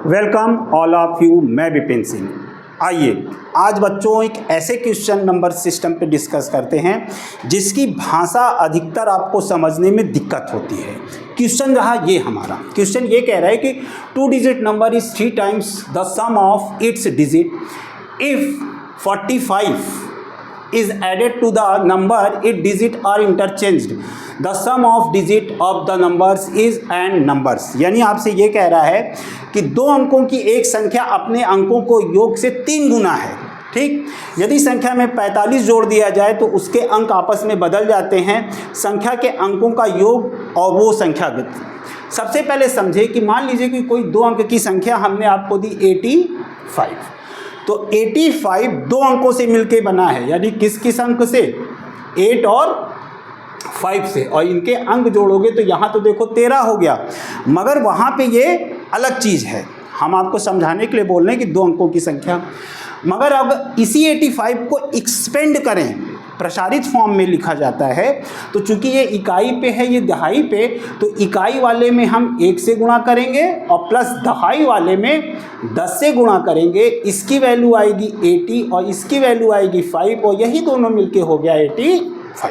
Welcome all of you, मैं विपिन सिंह। आइए आज बच्चों एक ऐसे क्वेश्चन नंबर सिस्टम पे डिस्कस करते हैं जिसकी भाषा अधिकतर आपको समझने में दिक्कत होती है। क्वेश्चन रहा ये हमारा क्वेश्चन ये कह रहा है कि 2 digit number is 3 times the sum of its digit if 45 is added to the number its digit are interchanged the sum of digit of the numbers is and numbers। यानी आपसे ये कह रहा है कि दो अंकों की एक संख्या अपने अंकों को योग से 3 गुना है। ठीक, यदि संख्या में 45 जोड़ दिया जाए तो उसके अंक आपस में बदल जाते हैं संख्या के अंकों का योग और वो संख्या। सबसे पहले समझे कि मान लीजिए कि कोई 2 अंक की संख्या हमने आपको दी 85, तो 85 2 अंकों से मिलके बना है, यानी किस अंक से, 8 और 5 से, और इनके अंक जोड़ोगे तो यहाँ तो देखो 13 हो गया, मगर वहाँ पे ये अलग चीज़ है। हम आपको समझाने के लिए बोल रहे हैं कि 2 अंकों की संख्या, मगर अब इसी 85 को एक्सपेंड करें, प्रसारित फॉर्म में लिखा जाता है, तो चूंकि ये इकाई पे है, ये दहाई पे, तो इकाई वाले में हम 1 से गुणा करेंगे और प्लस दहाई वाले में 10 से गुणा करेंगे। इसकी वैल्यू आएगी 80 और इसकी वैल्यू आएगी 5, और यही दोनों मिलके हो गया 85।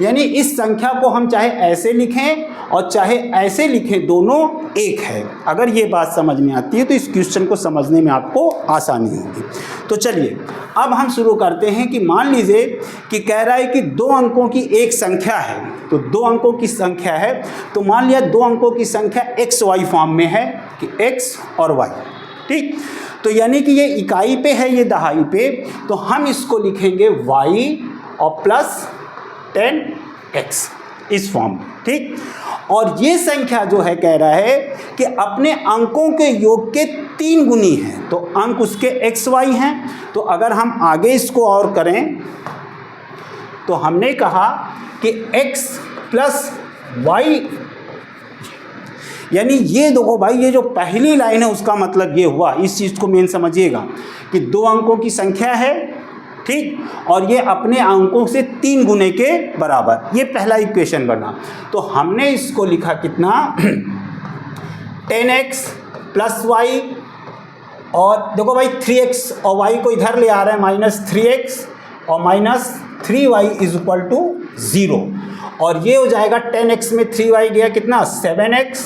यानी इस संख्या को हम चाहे ऐसे लिखें और चाहे ऐसे लिखें, दोनों एक है। अगर ये बात समझ में आती है तो इस क्वेश्चन को समझने में आपको आसानी होगी। तो चलिए अब हम शुरू करते हैं कि मान लीजिए कि कह रहा है कि 2 अंकों की एक संख्या है, तो 2 अंकों की संख्या है, तो मान लिया 2 अंकों की संख्या एक्स वाई फॉर्म में है कि एक्स और वाई। ठीक, तो यानी कि ये इकाई पे है, ये दहाई पे, तो हम इसको लिखेंगे वाई और प्लस 10x इस फॉर्म में। ठीक, और ये संख्या जो है कह रहा है कि अपने अंकों के योग के 3 गुनी है, तो अंक उसके x y हैं। तो अगर हम आगे इसको और करें तो हमने कहा कि x प्लस वाई, यानी ये देखो भाई, ये जो पहली लाइन है उसका मतलब ये हुआ, इस चीज़ को मेन समझिएगा कि 2 अंकों की संख्या है, ठीक, और ये अपने अंकों से 3 गुने के बराबर, ये पहला इक्वेशन बना। तो हमने इसको लिखा कितना 10x प्लस वाई, और देखो भाई 3x और y को इधर ले आ रहा है -3x और -3y इज इक्वल टू 0, और ये हो जाएगा 10x में 3y गया कितना 7x,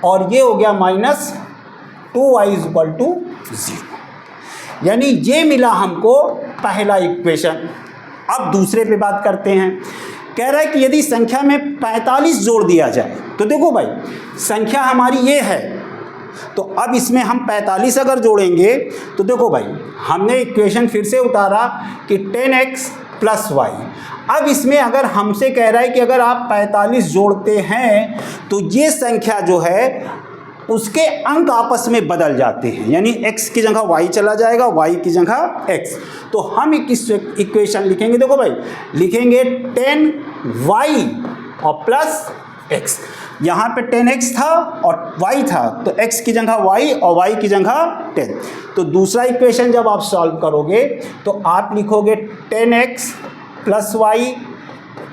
और ये हो गया -2y इज इक्वल टू 0। यानी ये मिला हमको पहला इक्वेशन। अब दूसरे पे बात करते हैं। कह रहा है कि यदि संख्या में 45 जोड़ दिया जाए, तो देखो भाई संख्या हमारी ये है, तो अब इसमें हम 45 अगर जोड़ेंगे तो देखो भाई हमने इक्वेशन फिर से उतारा कि 10x प्लस वाई। अब इसमें अगर हमसे कह रहा है कि अगर आप 45 जोड़ते हैं तो ये संख्या जो है उसके अंक आपस में बदल जाते हैं, यानी x की जगह y चला जाएगा, y की जगह x। तो हम इक्वेशन लिखेंगे, देखो भाई लिखेंगे 10y और प्लस x। यहाँ पे 10x था और y था, तो x की जगह y और y की जगह 10। तो दूसरा इक्वेशन जब आप सॉल्व करोगे तो आप लिखोगे 10x plus Y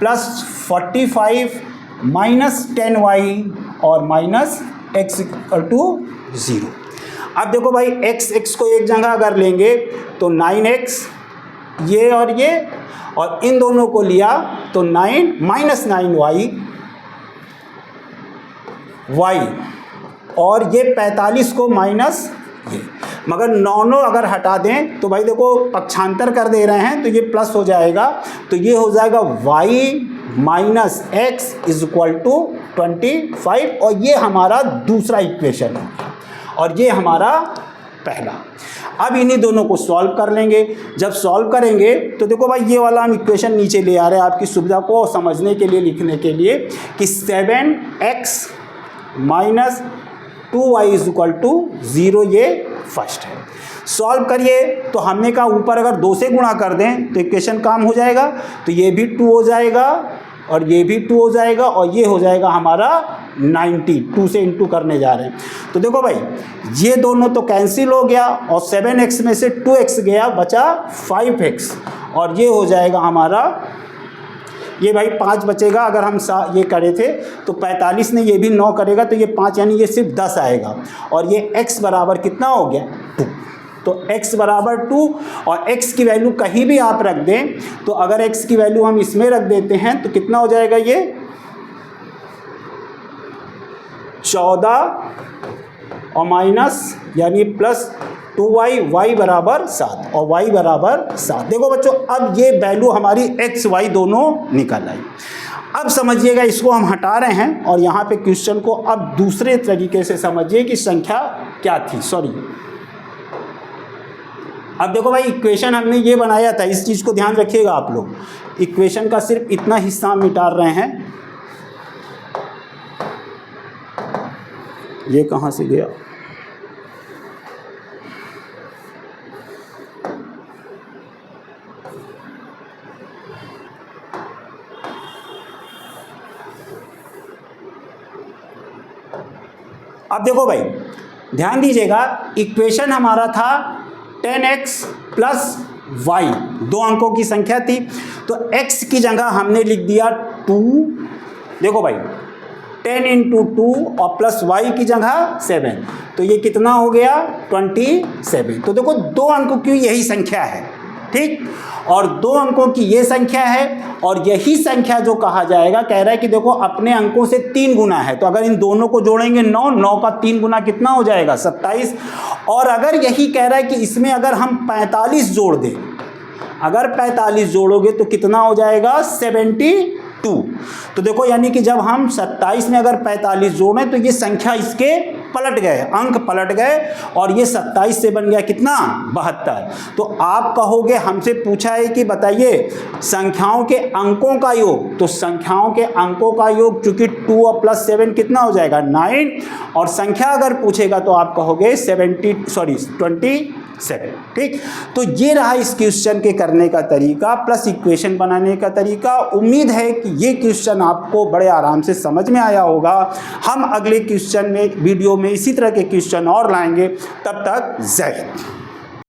plus 45 minus 10y और माइनस x इक्वल टू 0। अब देखो भाई x को एक जगह अगर लेंगे तो 9x, ये और इन दोनों को लिया तो 9 माइनस 9y y, और ये 45 को माइनस ये, मगर 9 अगर हटा दें तो भाई देखो पक्षांतर कर दे रहे हैं तो ये प्लस हो जाएगा, तो ये हो जाएगा y minus x is equal to 25, और ये हमारा दूसरा इक्वेशन है और ये हमारा पहला। अब इन्हीं दोनों को सॉल्व कर लेंगे। जब सॉल्व करेंगे तो देखो भाई ये वाला हम इक्वेशन नीचे ले आ रहे हैं आपकी सुविधा को समझने के लिए, लिखने के लिए कि 7x minus 2y is equal to 0, ये फर्स्ट है। सॉल्व करिए तो हमने कहा ऊपर अगर 2 से गुणा कर दें तो इक्वेशन काम हो जाएगा, तो ये भी 2 हो जाएगा और ये भी 2 हो जाएगा, और ये हो जाएगा हमारा 90, 2 से इंटू करने जा रहे हैं। तो देखो भाई ये दोनों तो कैंसिल हो गया और 7x में से 2x गया, बचा 5x, और ये हो जाएगा हमारा ये भाई 5 बचेगा, अगर हम ये करे थे तो 45 ने ये भी 9 करेगा तो ये 5 यानी ये सिर्फ 10 आएगा। और ये x बराबर कितना हो गया 2। तो x बराबर 2 और x की वैल्यू कहीं भी आप रख दें, तो अगर x की वैल्यू हम इसमें रख देते हैं तो कितना हो जाएगा ये 14 और माइनस यानी प्लस 2y, y बराबर 7 और y बराबर 7। देखो बच्चों अब ये वैल्यू हमारी x y दोनों निकल आई। अब समझिएगा, इसको हम हटा रहे हैं और यहाँ पे क्वेश्चन को अब दूसरे तरीके से समझिए कि संख्या क्या थी। सॉरी, अब देखो भाई इक्वेशन हमने ये बनाया था, इस चीज़ को ध्यान रखिएगा आप लोग। इक्वेशन का सिर्फ इतना हिस्सा हम मिटा रहे हैं। ये कहाँ से गया? अब देखो भाई ध्यान दीजिएगा, इक्वेशन हमारा था 10x प्लस y, 2 अंकों की संख्या थी। तो x की जगह हमने लिख दिया 2। देखो भाई 10 × 2 और प्लस y की जगह 7, तो ये कितना हो गया 27। तो देखो 2 अंकों की यही संख्या है, ठीक, और 2 अंकों की ये संख्या है और यही संख्या जो कहा जाएगा, कह रहा है कि देखो अपने अंकों से 3 गुना है। तो अगर इन दोनों को जोड़ेंगे 9 का 3 गुना कितना हो जाएगा 27। और अगर यही कह रहा है कि इसमें अगर हम 45 जोड़ दें, अगर 45 जोड़ोगे तो कितना हो जाएगा 72। तो देखो यानी कि जब हम 27 में अगर 45 जोड़ें तो ये संख्या इसके पलट गए, अंक पलट गए और ये 27 से बन गया कितना 72। तो आप कहोगे हमसे पूछा है कि बताइए संख्याओं के अंकों का योग, तो संख्याओं के अंकों का योग चूंकि 2 और प्लस 7 कितना हो जाएगा 9, और संख्या अगर पूछेगा तो आप कहोगे 27, ठीक। तो ये रहा इस क्वेश्चन के करने का तरीका प्लस इक्वेशन बनाने का तरीका। उम्मीद है कि ये क्वेश्चन आपको बड़े आराम से समझ में आया होगा। हम अगले क्वेश्चन में वीडियो में इसी तरह के क्वेश्चन और लाएंगे। तब तक जय हिंद।